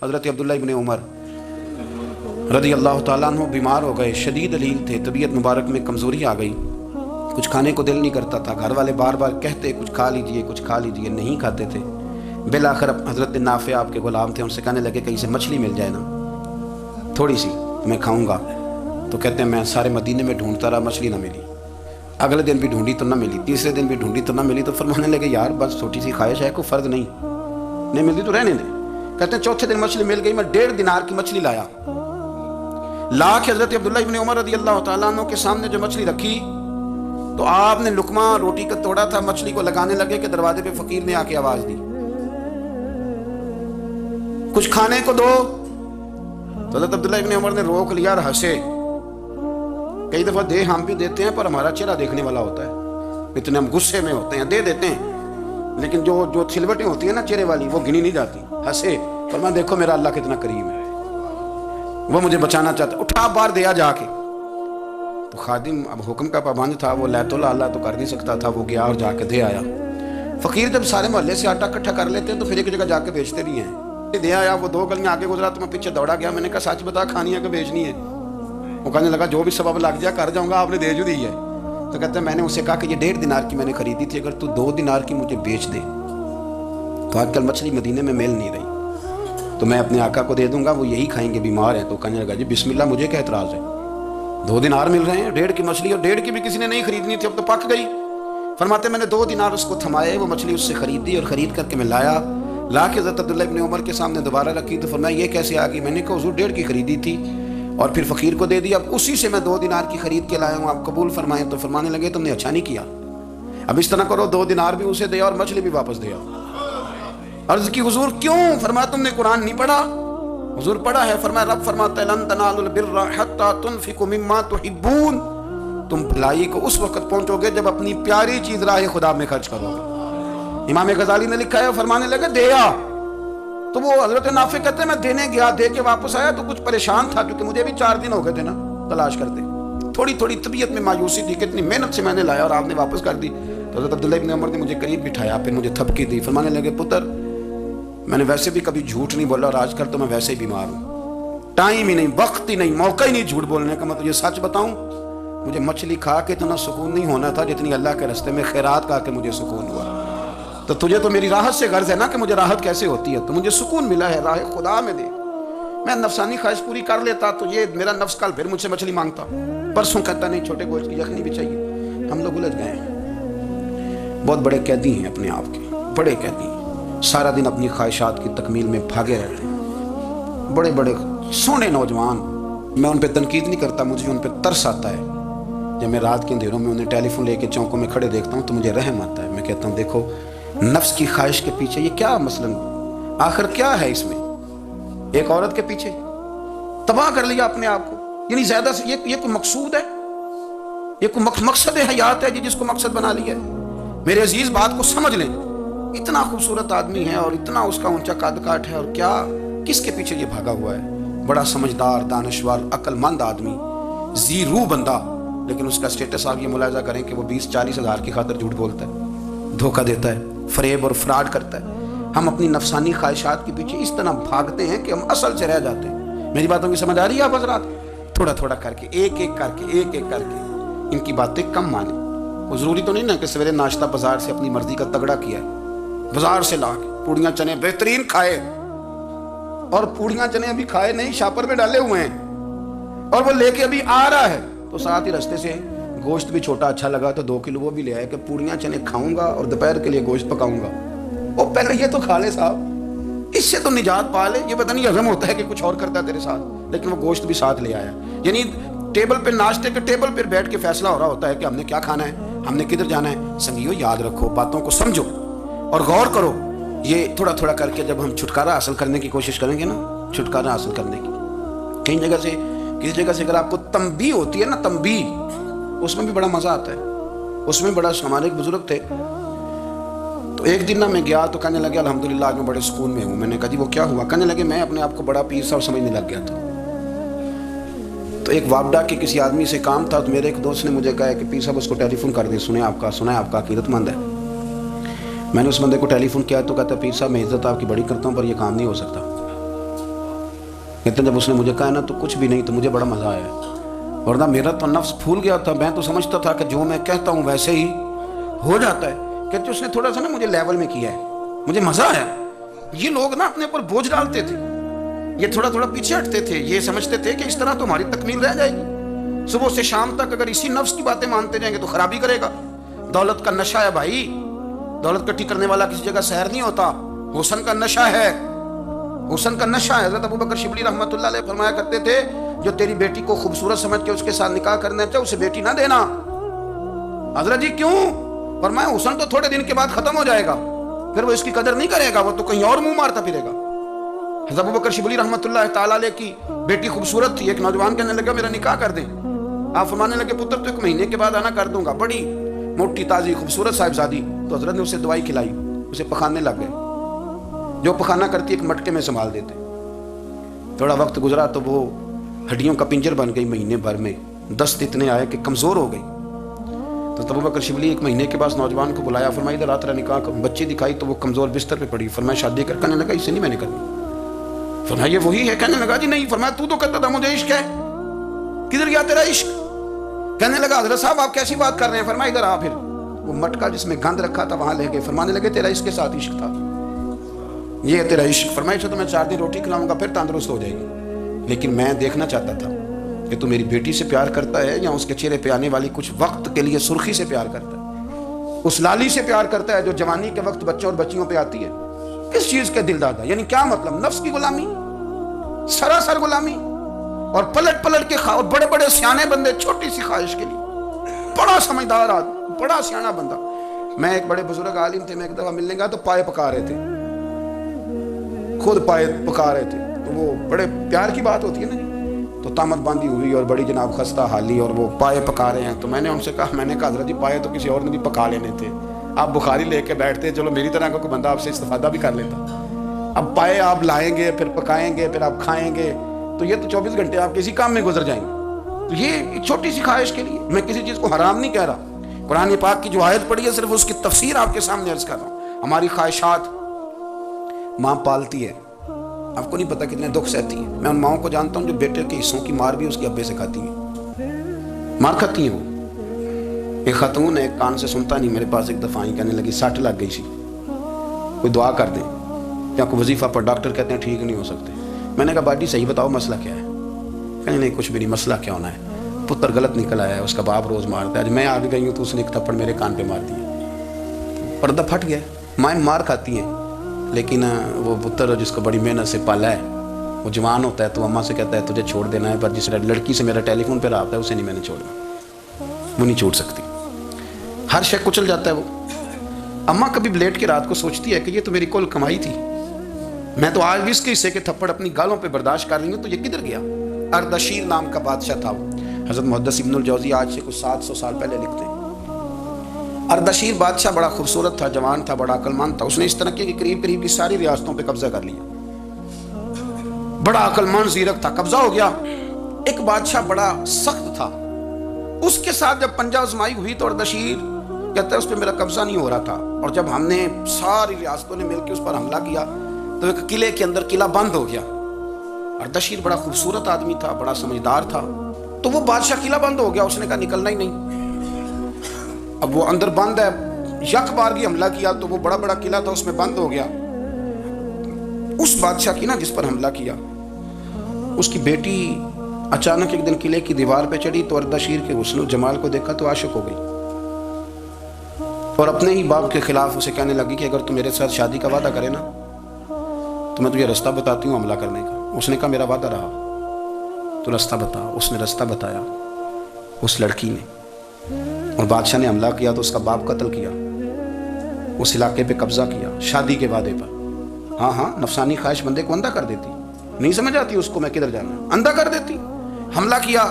حضرت عبداللہ ابن عمر رضی اللہ تعالیٰ عنہ بیمار ہو گئے، شدید علیل تھے، طبیعت مبارک میں کمزوری آ گئی، کچھ کھانے کو دل نہیں کرتا تھا، گھر والے بار بار کہتے کچھ کھا لیجئے کچھ کھا لیجئے، نہیں کھاتے تھے۔ بالآخر حضرت نافع آپ کے غلام تھے، ان سے کہنے لگے کہیں سے مچھلی مل جائے نا تھوڑی سی میں کھاؤں گا، تو کہتے ہیں میں سارے مدینے میں ڈھونڈتا رہا، مچھلی نہ ملی، اگلے دن بھی ڈھونڈی تو نہ ملی، تیسرے دن بھی ڈھونڈی تو نہ ملی، تو فرمانے لگے یار بس چھوٹی سی خواہش ہے، کوئی فرض نہیں ملتی تو رہنے دیں۔ کہتے ہیں چوتھے دن مچھلی مل گئی، میں 1.5 دینار کی مچھلی لایا، لا کے حضرت عبداللہ ابن عمر رضی اللہ تعالیٰ عنہ کے سامنے جو مچھلی رکھی تو آپ نے لقمہ روٹی کا توڑا تھا، مچھلی کو لگانے لگے کہ دروازے پہ فقیر نے آ کے آواز دی کچھ کھانے کو دو، تو حضرت عبداللہ ابن عمر نے روک لیا اور ہنسے۔ کئی دفعہ دے ہم بھی دیتے ہیں پر ہمارا چہرہ دیکھنے والا ہوتا ہے، اتنے ہم غصے میں ہوتے ہیں، دے دیتے ہیں، لیکن جو سلوٹیں ہوتی ہیں نا چہرے والی وہ گنی نہیں جاتی۔ ہنسے، فرمایا دیکھو میرا اللہ کتنا کریم ہے، وہ مجھے بچانا چاہتا ہے، اٹھا بار دیا جا کے۔ تو خادم اب حکم کا پابند تھا، وہ لیت اللہ تو کر نہیں سکتا تھا، وہ گیا اور جا کے دے آیا۔ فقیر جب سارے محلے سے آٹا اکٹھا کر لیتے ہیں تو پھر ایک جگہ جا کے بیچتے بھی ہیں۔ دے آیا، وہ 2 گلیاں آگے گزرا تو میں پیچھے دوڑا گیا، میں نے کہا سچ بتا کھانی ہے کہ بیچنی ہے؟ وہ کہنے لگا جو بھی سبب لگ جائے کر جاؤں گا، آپ نے دے جو دی ہے۔ تو کہتا ہے میں نے اسے کہا کہ یہ 1.5 دینار کی میں نے خریدی تھی، اگر تو 2 دینار کی مجھے بیچ دے تو آج کل مچھلی مدینے میں مل نہیں رہی، تو میں اپنے آقا کو دے دوں گا، وہ یہی کھائیں گے، بیمار ہیں۔ تو کہنے لگا جی بسم اللہ، مجھے کیا اعتراض ہے، 2 دینار مل رہے ہیں، 1.5 کی مچھلی، اور 1.5 کی بھی کسی نے نہیں خریدنی تھی، اب تو پک گئی۔ فرماتے میں نے 2 دینار اس کو تھمائے، وہ مچھلی اس سے خریدی اور خرید کر کے میں لا کے حضرت عبداللہ ابن عمر کے سامنے دوبارہ رکھی۔ تو فرمایا یہ کیسے آ گئی؟ میں نے کہا حضور 1.5 کی خریدی تھی اور پھر فقیر کو دے دی، اب اسی سے میں 2 دینار کی خرید کے لایا ہوں، آپ قبول فرمائیں۔ تو فرمانے لگے تم نے اچھا نہیں کیا، اب اس طرح کرو 2 دینار بھی اسے دیا اور مچھلی بھی واپس دیا۔ عرض کی حضور کیوں؟ فرمایا تم نے قرآن نہیں پڑھا؟ حضور پڑھا ہے۔ فرمایا رب فرماتا ہے لن تنالوا البر حتى تنفقوا مما تحبون، تم بھلائی کو اس وقت پہنچو گے جب اپنی پیاری چیز راہ خدا میں خرچ کرو گے۔ امام غزالی نے لکھا ہے، فرمانے لگے دیا، تو وہ حضرت نافع کہتے ہیں میں دینے گیا، دے کے واپس آیا تو کچھ پریشان تھا کیونکہ مجھے بھی 4 دن ہو گئے تھے نا تلاش کرتے، تھوڑی طبیعت میں مایوسی تھی، کتنی محنت سے میں نے لایا اور آپ نے واپس کر دی۔ تو حضرت عبداللہ ابن عمر نے مجھے قریب بٹھایا، پھر مجھے تھپکی دی، فرمانے لگے پتر میں نے ویسے بھی کبھی جھوٹ نہیں بولا اور آج کل تو میں ویسے ہی بیمار ہوں، ٹائم ہی نہیں، وقت ہی نہیں، موقع ہی نہیں جھوٹ بولنے کا، میں تجھے سچ بتاؤں مجھے مچھلی کھا کے اتنا سکون نہیں ہونا تھا جتنی اللہ کے راستے میں خیرات کھا کے مجھے سکون ہوا۔ تو تجھے تو میری راحت سے غرض ہے نا کہ مجھے راحت کیسے ہوتی ہے، تو مجھے سکون ملا ہے راہ خدا میں دے، میں نفسانی خواہش پوری کر لیتا تو یہ میرا نفس کل پھر مجھ سے مچھلی مانگتا، پرسوں کہتا نہیں چھوٹے گوشت کی یخنی بھی چاہیے۔ ہم لوگ الجھ گئے ہیں، بہت بڑے قیدی ہیں اپنے آپ کے، بڑے قیدی ہیں، سارا دن اپنی خواہشات کی تکمیل میں بھاگے رہتے ہیں، بڑے بڑے سونے نوجوان، میں ان پہ تنقید نہیں کرتا، مجھے ان پہ ترس آتا ہے۔ جب میں رات کے اندھیروں میں انہیں ٹیلی فون لے کے چوکوں میں کھڑے دیکھتا ہوں تو مجھے رحم آتا ہے، میں کہتا ہوں دیکھو نفس کی خواہش کے پیچھے یہ کیا مثلاً آخر کیا ہے اس میں، ایک عورت کے پیچھے تباہ کر لیا اپنے آپ کو، یعنی زیادہ سے یہ کوئی مقصود ہے، یہ کوئی مقصد حیات ہے جس کو مقصد بنا لیا ہے۔ میرے عزیز بات کو سمجھ لیں، اتنا خوبصورت آدمی ہے اور اتنا اس کا اونچا قد کاٹ ہے، اور کیا کس کے پیچھے یہ بھاگا ہوا ہے، بڑا سمجھدار دانشور عقل مند آدمی، ذی روح بندہ، لیکن اس کا سٹیٹس آپ یہ ملاحظہ کریں کہ وہ 20-40 ہزار کی خاطر جھوٹ بولتا ہے، دھوکہ دیتا ہے، فریب اور فراڈ کرتا ہے۔ ہم اپنی نفسانی خواہشات کے پیچھے اس طرح بھاگتے ہیں کہ ہم اصل سے رہ جاتے ہیں۔ میری باتوں کی سمجھ آ رہی ہے آپ حضرات؟ تھوڑا تھوڑا کر کے ایک ایک کر کے ان کی باتیں کم مانیں۔ وہ ضروری تو نہیں نا کہ سویرے ناشتہ بازار سے اپنی مرضی کا تگڑا کیا ہے، بازار سے لا کے پوڑیاں چنے بہترین کھائے، اور پوڑیاں چنے ابھی کھائے نہیں، شاپر میں ڈالے ہوئے ہیں، اور وہ لے کے ابھی آ رہا ہے تو ساتھ ہی رستے سے گوشت بھی چھوٹا اچھا لگا تو 2 کلو وہ بھی لے آئے کہ پوڑیاں چنے کھاؤں گا اور دوپہر کے لیے گوشت پکاؤں گا۔ وہ پہلے یہ تو کھا لے صاحب، اس سے تو نجات پا لے، یہ پتہ نہیں ہضم ہوتا ہے کہ کچھ اور کرتا ہے تیرے ساتھ، لیکن وہ گوشت بھی ساتھ لے آیا، یعنی ٹیبل پہ ناشتے کے ٹیبل پہ بیٹھ کے فیصلہ ہو رہا ہوتا ہے کہ ہم نے کیا کھانا ہے، ہم نے کدھر جانا ہے۔ سنگیو یاد رکھو، باتوں کو سمجھو اور غور کرو، یہ تھوڑا تھوڑا کر کے جب ہم چھٹکارا حاصل کرنے کی کوشش کریں گے نا، چھٹکارا حاصل کرنے کی، کہیں جگہ سے کسی جگہ سے اگر آپ کو تنبیہ ہوتی ہے نا، تنبیہ، اس میں بھی بڑا مزہ آتا ہے، اس میں بڑا، ہمارے ایک بزرگ تھے تو ایک دن نا میں گیا تو کہنے لگے الحمدللہ آج میں بڑے سکون میں ہوں۔ میں نے کہا جی وہ کیا ہوا؟ کہنے لگے میں اپنے آپ کو بڑا پیر صاحب سمجھنے لگ گیا تھا، تو ایک وابڈا کے کسی آدمی سے کام تھا، تو میرے ایک دوست نے مجھے کہا کہ پیر صاحب اس کو ٹیلی فون کر دیں، سنا ہے آپ کا عقیدت مند ہے۔ میں نے اس بندے کو ٹیلی فون کیا تو کہتا پیر صاحب میں عزت آپ کی بڑی کرتا ہوں پر یہ کام نہیں ہو سکتا۔ کہتے ہیں جب اس نے مجھے کہا نا تو کچھ بھی نہیں تو مجھے بڑا مزہ آیا، ورنہ میرا تو نفس پھول گیا تھا، میں تو سمجھتا تھا کہ جو میں کہتا ہوں ویسے ہی ہو جاتا ہے۔ کہتے اس نے تھوڑا سا نا مجھے لیول میں کیا ہے، مجھے مزہ آیا۔ یہ لوگ نا اپنے اوپر بوجھ ڈالتے تھے، یہ تھوڑا تھوڑا پیچھے ہٹتے تھے، یہ سمجھتے تھے کہ اس طرح تو ہماری تکمیل رہ جائے گی، صبح سے شام تک اگر اسی نفس کی باتیں مانتے جائیں گے تو خرابی کرے گا۔ دولت کا نشہ ہے بھائی، دولت کٹھی کرنے والا کسی جگہ سیر نہیں ہوتا، حسن کا نشہ ہے، حسن کا نشہ ہے۔ حضرت ابوبکر شبلی رحمۃ اللہ علیہ فرمایا کرتے تھے جو تیری بیٹی کو خوبصورت سمجھ کے اس کے ساتھ نکاح کرنا چاہے اسے بیٹی نہ دینا۔ حضرت جی کیوں؟ فرمایا حسن تو تھوڑے دن کے بعد ختم ہو جائے گا، پھر وہ اس کی قدر نہیں کرے گا، وہ تو کہیں اور منہ مارتا پھرے گا۔ حضرت ابوبکر شبلی رحمۃ اللہ تعالیٰ علیہ کی بیٹی خوبصورت تھی، ایک نوجوان کہنے لگا میرا نکاح کر دیں۔ آپ فرمانے لگے پتر تو 1 مہینے کے بعد آنا کر دوں گا، بڑی موٹی تازی خوبصورت صاحبزادی۔ تو حضرت نے اسے دوائی کھلائی، اسے پخانے لگ گئے، جو پخانہ کرتی ایک مٹکے میں سنبھال دیتے۔ تھوڑا وقت گزرا تو وہ ہڈیوں کا پنجر بن گئی، مہینے بھر میں دست اتنے آئے کہ کمزور ہو گئی۔ تو ابوبکر شبلی 1 مہینے کے بعد نوجوان کو بلایا، فرمایا ادھر آ تیرا نکاح کروں۔ بچی دکھائی تو وہ کمزور بستر پہ پڑی، فرمایا شادی کر، کہنے لگا اس سے نہیں میں نے کرنی۔ فرمایا یہ وہی ہے؟ کہنے لگا جی نہیں۔ فرمایا تو کہتا تھا مجھے عشق ہے، کدھر گیا تیرا عشق؟ کہنے لگا حضرت صاحب آپ کیسی بات کر رہے ہیں؟ فرمایا ادھر آ۔ پھر وہ مٹکا جس میں گند رکھا تھا وہاں لے گئے، فرمانے لگے تیرا اس کے ساتھ عشق تھا، یہ ہے تیرا عشق۔ فرمایا اسے تو میں 4 دن روٹی کھلاؤں گا پھر تندرست ہو جائے گی، لیکن میں دیکھنا چاہتا تھا کہ تو میری بیٹی سے پیار کرتا ہے یا اس کے چہرے پہ آنے والی کچھ وقت کے لیے سرخی سے پیار کرتا ہے، اس لالی سے پیار کرتا ہے جو جوانی کے وقت بچوں اور بچیوں پہ آتی ہے۔ کس چیز کے دل دادا؟ یعنی کیا مطلب؟ نفس کی غلامی، سراسر غلامی، اور پلٹ پلٹ کے اور بڑے بڑے سیانے بندے چھوٹی سی خواہش کے لیے، بڑا سمجھدار آدمی، بڑا سیانا بندہ۔ میں ایک بڑے بزرگ عالم تھے، میں ایک دفعہ ملنے گیا تو پائے پکا رہے تھے، خود پائے پکا رہے تھے، تو وہ بڑے پیار کی بات ہوتی ہے نا جی، تو تامت باندھی ہوئی اور بڑی جناب خستہ حالی، اور وہ پائے پکا رہے ہیں۔ تو میں نے ان سے کہا، میں نے کہا حضرت جی پائے تو کسی اور نے بھی پکا لینے تھے، آپ بخاری لے کے بیٹھتے، چلو میری طرح کا کوئی بندہ آپ سے استفادہ بھی کر لیتا۔ اب پائے آپ لائیں گے، پھر پکائیں گے، پھر آپ کھائیں گے، تو یہ تو 24 گھنٹے آپ کسی کام میں گزر جائیں گے۔ تو یہ ایک چھوٹی سی خواہش کے لیے، میں کسی چیز کو حرام نہیں کہہ رہا، قرآن پاک کی جو آیت پڑھی ہے صرف اس کی تفسیر آپ کے سامنے عرض کر رہا ہوں۔ ہماری خواہشات ماں پالتی ہے، آپ کو نہیں پتا کتنے دکھ سہتی ہیں۔ میں ان ماؤں کو جانتا ہوں جو بیٹے کے حصوں کی مار بھی اس کے ابے سے کھاتی ہیں، مار کھاتی ہیں وہ۔ ایک خاتون ہے، ایک کان سے سنتا نہیں، میرے پاس ایک دفعہ ہی کہنے لگی 60 لگ گئی سی، کوئی دعا کر دیں یا کوئی وظیفہ پر، ڈاکٹر کہتے ہیں ٹھیک نہیں ہو سکتے۔ میں نے کہا باجی صحیح بتاؤ مسئلہ کیا ہے؟ کہنے نہیں کچھ بھی نہیں، مسئلہ کیا ہونا ہے، پتر غلط نکل آیا ہے، اس کا باپ روز مارتا ہے، آج میں آگے گئی ہوں تو اس نے ایک تھپڑ میرے کان پہ مار دیا، پردہ پھٹ گیا۔ مائیں مار کھاتی ہیں، لیکن وہ پتر جس کو بڑی محنت سے پالا ہے، وہ جوان ہوتا ہے تو اماں سے کہتا ہے تجھے چھوڑ دینا ہے، پر جس لڑکی سے میرا ٹیلی فون پہ رابطہ ہے اسے نہیں میں نے چھوڑنا، وہ نہیں چھوڑ سکتی، ہر شے کچل جاتا ہے وہ۔ اماں کبھی لیٹ کے رات کو سوچتی ہے کہ یہ تو میری کل کمائی تھی، میں تو آج بھی اس کے حصے کے تھپڑ اپنی گالوں پہ برداشت کر رہی ہوں، تو یہ کدھر گیا؟ اردشیر نام کا بادشاہ تھا وہ، حضرت محدث ابن الجوزی آج سے کچھ 700 سال پہلے لکھتے ہیں۔ اردشیر بادشاہ بڑا خوبصورت تھا، جوان تھا، بڑا عقل مند تھا، اس نے اس طرح کی قریب قریب کی ساری ریاستوں پہ قبضہ کر لیا، بڑا عقل مند زیرک تھا، قبضہ ہو گیا۔ ایک بادشاہ بڑا سخت تھا، اس کے ساتھ جب پنجہ آزمائی ہوئی تو اردشیر کہتا ہے اس پہ میرا قبضہ نہیں ہو رہا تھا، اور جب ہم نے ساری ریاستوں نے مل کے اس پر حملہ کیا تو ایک قلعے کے اندر قلعہ بند ہو گیا۔ اردشیر بڑا خوبصورت آدمی تھا، بڑا سمجھدار تھا، تو وہ بادشاہ قلعہ بند ہو گیا، اس نے کہا نکلنا ہی نہیں۔ اب وہ اندر بند ہے، یک بارگی حملہ کیا تو وہ بڑا بڑا قلعہ تھا اس میں بند ہو گیا۔ اس بادشاہ کی نا جس پر حملہ کیا، اس کی بیٹی اچانک ایک دن قلعے کی دیوار پہ چڑھی تو اردشیر کے حسن و جمال کو دیکھا تو عاشق ہو گئی، اور اپنے ہی باپ کے خلاف اسے کہنے لگی کہ اگر تم میرے ساتھ شادی کا وعدہ کرے نا تو میں تجھے رستہ بتاتی ہوں حملہ کرنے کا۔ اس نے کہا میرا وعدہ رہا، تو رستہ بتا۔ اس نے رستہ بتایا اس لڑکی نے، اور بادشاہ نے حملہ کیا تو اس کا باپ قتل کیا، اس علاقے پہ قبضہ کیا شادی کے وعدے پر۔ ہاں نفسانی خواہش بندے کو اندھا کر دیتی، نہیں سمجھ آتی اس کو میں کدھر جانا، اندھا کر دیتی۔ حملہ کیا،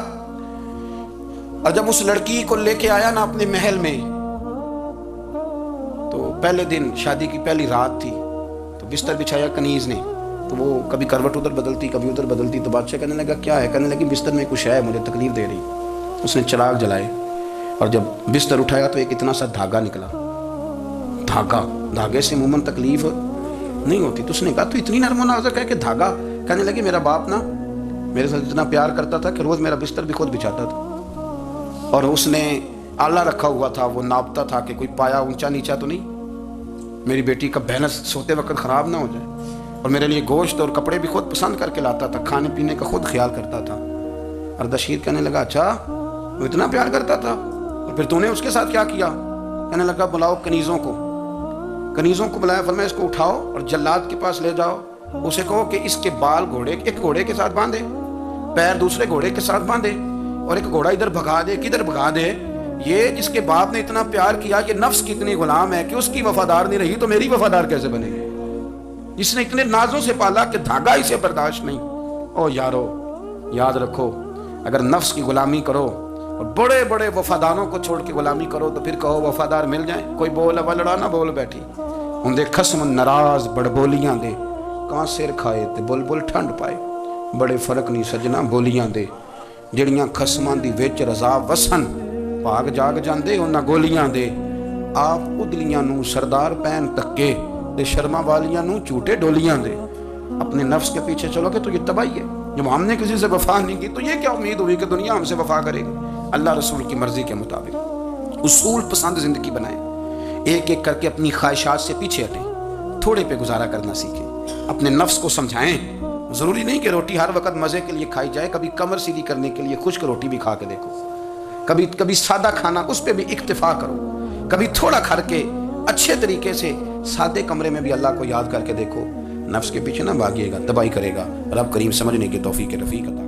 اور جب اس لڑکی کو لے کے آیا نا اپنے محل میں، تو پہلے دن شادی کی پہلی رات تھی، تو بستر بچھایا کنیز نے، تو وہ کبھی کروٹ ادھر بدلتی کبھی ادھر بدلتی، تو بادشاہ کہنے لگا کیا ہے؟ کہنے لگی بستر میں کچھ ہے مجھے تکلیف دے رہی۔ اس نے چراغ جلائے اور جب بستر اٹھایا تو ایک اتنا سا دھاگا نکلا، دھاگے سے عموماً تکلیف نہیں ہوتی، تو اس نے کہا تو اتنی نرم و نازک ہے کہ دھاگا؟ کہنے لگی میرا باپ نا میرے ساتھ اتنا پیار کرتا تھا کہ روز میرا بستر بھی خود بچھاتا تھا، اور اس نے آلہ رکھا ہوا تھا، وہ ناپتا تھا کہ کوئی پایا اونچا نیچا تو نہیں، میری بیٹی کا بہنس سوتے وقت خراب نہ ہو جائے، اور میرے لیے گوشت اور کپڑے بھی خود پسند کر کے لاتا تھا، کھانے پینے کا خود خیال کرتا تھا۔ اردشیر کہنے لگا اچھا وہ اتنا پیار کرتا تھا، اور پھر تو نے اس کے ساتھ کیا کیا؟ کہنے لگا بلاؤ کنیزوں کو بلایا، فرمایا اس کو اٹھاؤ اور جلاد کے پاس لے جاؤ، اسے کہو کہ اس کے بال ایک گھوڑے کے ساتھ باندھے، پیر دوسرے گھوڑے کے ساتھ باندھے، اور ایک گھوڑا ادھر بھگا دے، کدھر بھگا دے، یہ جس کے باپ نے اتنا پیار کیا، یہ نفس کی اتنی غلام ہے کہ اس کی وفادار نہیں رہی تو میری وفادار کیسے بنے گی؟ جس نے اتنے نازوں سے پالا کہ دھاگا اسے برداشت نہیں۔ او یارو یاد رکھو، اگر نفس کی غلامی کرو اور بڑے بڑے وفاداروں کو چھوڑ کے غلامی کرو تو پھر کہو وفادار مل جائیں، کوئی بول لڑا نہ بول بیٹھی، اندے خصم ناراض بڑبولیاں دے، کہاں سر کھائے تے بلبل ٹھنڈ پائے، بڑے فرق نہیں سجنا بولیاں دے، جڑیاں خصماں دی وچ رضا وسن، بھاگ جاگ جاندے انہاں گولیاں دے، آپ ادلیاں نو سردار پین تکے تے شرما والیاں نو چوٹے ڈولیاں دے۔ اپنے نفس کے پیچھے چلو کہ تو یہ تباہی ہے، جب ہم نے کسی سے وفا نہیں کی تو یہ کیا امید ہوئی کہ دنیا ہم سے وفا کرے گی؟ اللہ رسول کی مرضی کے مطابق اصول پسند زندگی بنائیں، ایک ایک کر کے اپنی خواہشات سے پیچھے ہٹیں، تھوڑے پہ گزارا کرنا سیکھیں، اپنے نفس کو سمجھائیں، ضروری نہیں کہ روٹی ہر وقت مزے کے لیے کھائی جائے، کبھی کمر سیدھی کرنے کے لیے خشک روٹی بھی کھا کے دیکھو، کبھی سادہ کھانا اس پہ بھی اکتفا کرو، کبھی تھوڑا کھا کے اچھے طریقے سے سادے کمرے میں بھی اللہ کو یاد کر کے دیکھو۔ نفس کے پیچھے نہ بھاگیے گا، تباہی کرے گا۔ رب کریم سمجھنے کی توفیق رفیق عطا